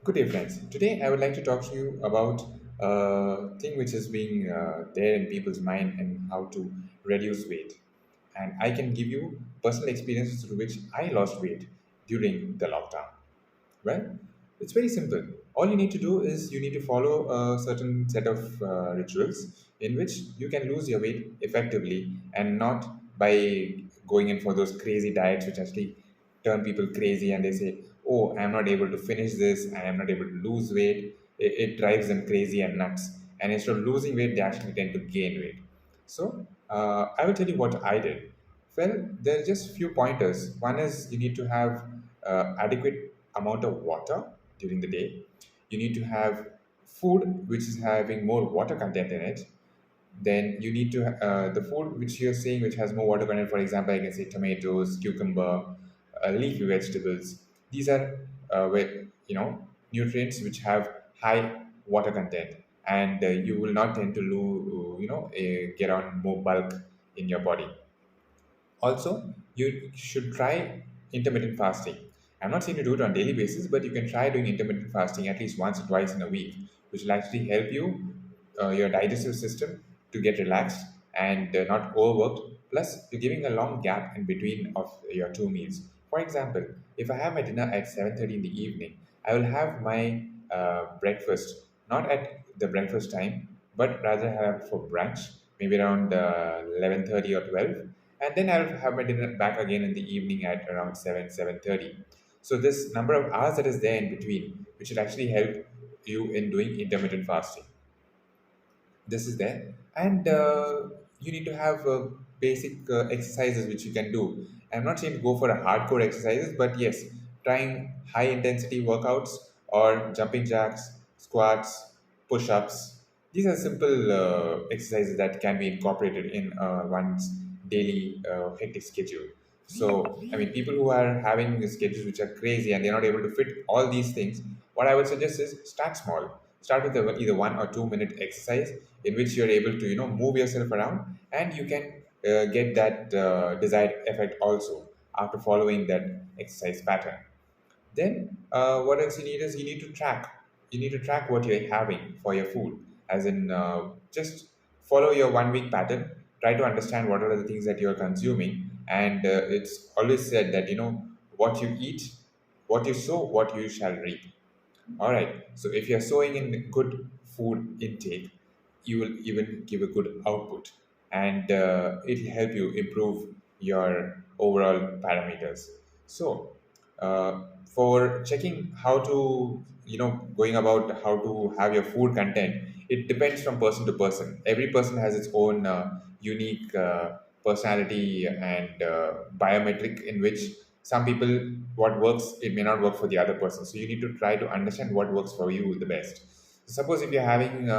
Good day, friends. Today, I would like to talk to you about a thing which is being there in people's mind and how to reduce weight. And I can give you personal experiences through which I lost weight during the lockdown. Well, it's very simple. All you need to do is you need to follow a certain set of rituals in which you can lose your weight effectively and not by going in for those crazy diets which actually turn people crazy and they say, oh, I'm not able to finish this, I am not able to lose weight. It drives them crazy and nuts. And instead of losing weight, they actually tend to gain weight. So I will tell you what I did. Well, there are just few pointers. One is you need to have adequate amount of water during the day. You need to have food which is having more water content in it. Then you need to the food which you're saying which has more water content. For example, I can say tomatoes, cucumber, leafy vegetables. These are nutrients which have high water content, and you will not tend to lose get on more bulk in your body. Also, you should try intermittent fasting. I'm not saying to do it on daily basis, but you can try doing intermittent fasting at least once or twice in a week, which will actually help you your digestive system to get relaxed and not overworked. Plus, you're giving a long gap in between of your two meals. For example, if I have my dinner at 7:30 in the evening, I will have my breakfast not at the breakfast time, but rather have for brunch, maybe around 11:30 or 12, and then I'll have my dinner back again in the evening at around 7:30. So this number of hours that is there in between, which will actually help you in doing intermittent fasting. This is there, and you need to have basic exercises which you can do. I'm not saying to go for a hardcore exercises, but yes, trying high intensity workouts or jumping jacks, squats, push-ups. These are simple exercises that can be incorporated in one's daily hectic schedule. So, I mean, people who are having schedules which are crazy and they're not able to fit all these things, what I would suggest is start small. Start with either 1 or 2 minute exercise in which you're able to, move yourself around, and you can get that desired effect also after following that exercise pattern. Then what else you need is you need to track. You need to track what you're having for your food, as in just follow your 1 week pattern. Try to understand what are the things that you're consuming, and it's always said that what you eat, what you sow, what you shall reap. All right. So if you're sowing in good food intake, you will even give a good output, and it'll help you improve your overall parameters. So, for checking how to, going about how to have your food content, it depends from person to person. Every person has its own unique personality and biometric in which some people what works it may not work for the other person, so you need to try to understand what works for you the best. Suppose if you're having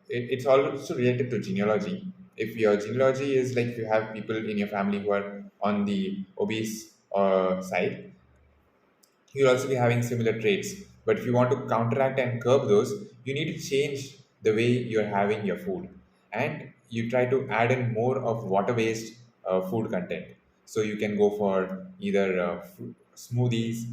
it's also related to genealogy. If your genealogy is like if you have people in your family who are on the obese side, you'll also be having similar traits. But if you want to counteract and curb those, you need to change the way you're having your food. And you try to add in more of water based food content. So you can go for either smoothies,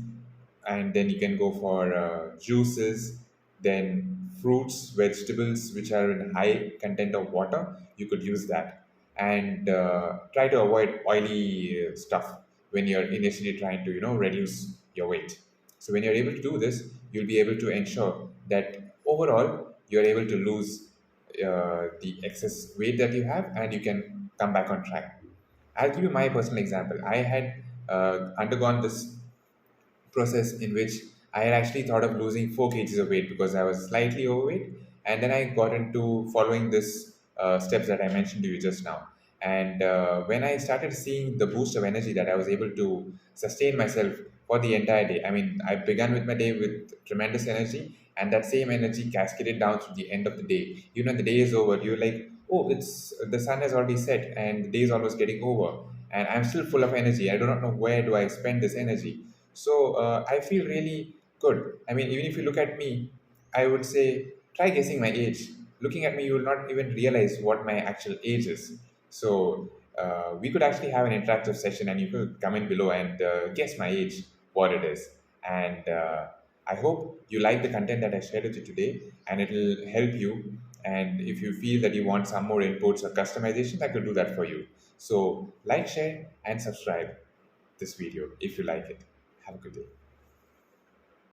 and then you can go for juices, then fruits, vegetables which are in high content of water. You could use that, and try to avoid oily stuff when you're initially trying to reduce your weight. So when you're able to do this, you'll be able to ensure that overall you're able to lose the excess weight that you have, and you can come back on track. I'll give you my personal example. I had undergone this process in which I had actually thought of losing 4 kgs of weight because I was slightly overweight. And then I got into following this steps that I mentioned to you just now. And when I started seeing the boost of energy that I was able to sustain myself for the entire day, I mean, I began with my day with tremendous energy, and that same energy cascaded down to the end of the day. You know, the day is over, you're like, oh, it's the sun has already set and the day is almost getting over. And I'm still full of energy. I do not know where do I spend this energy. So I feel really good. I mean, even if you look at me, I would say try guessing my age. Looking at me, you will not even realize what my actual age is. So we could actually have an interactive session, and you could come in below and guess my age, what it is, and I hope you like the content that I shared with you today and it will help you. And if you feel that you want some more inputs or customization, I could do that for you. So, like, share, and subscribe this video if you like it. Have a good day.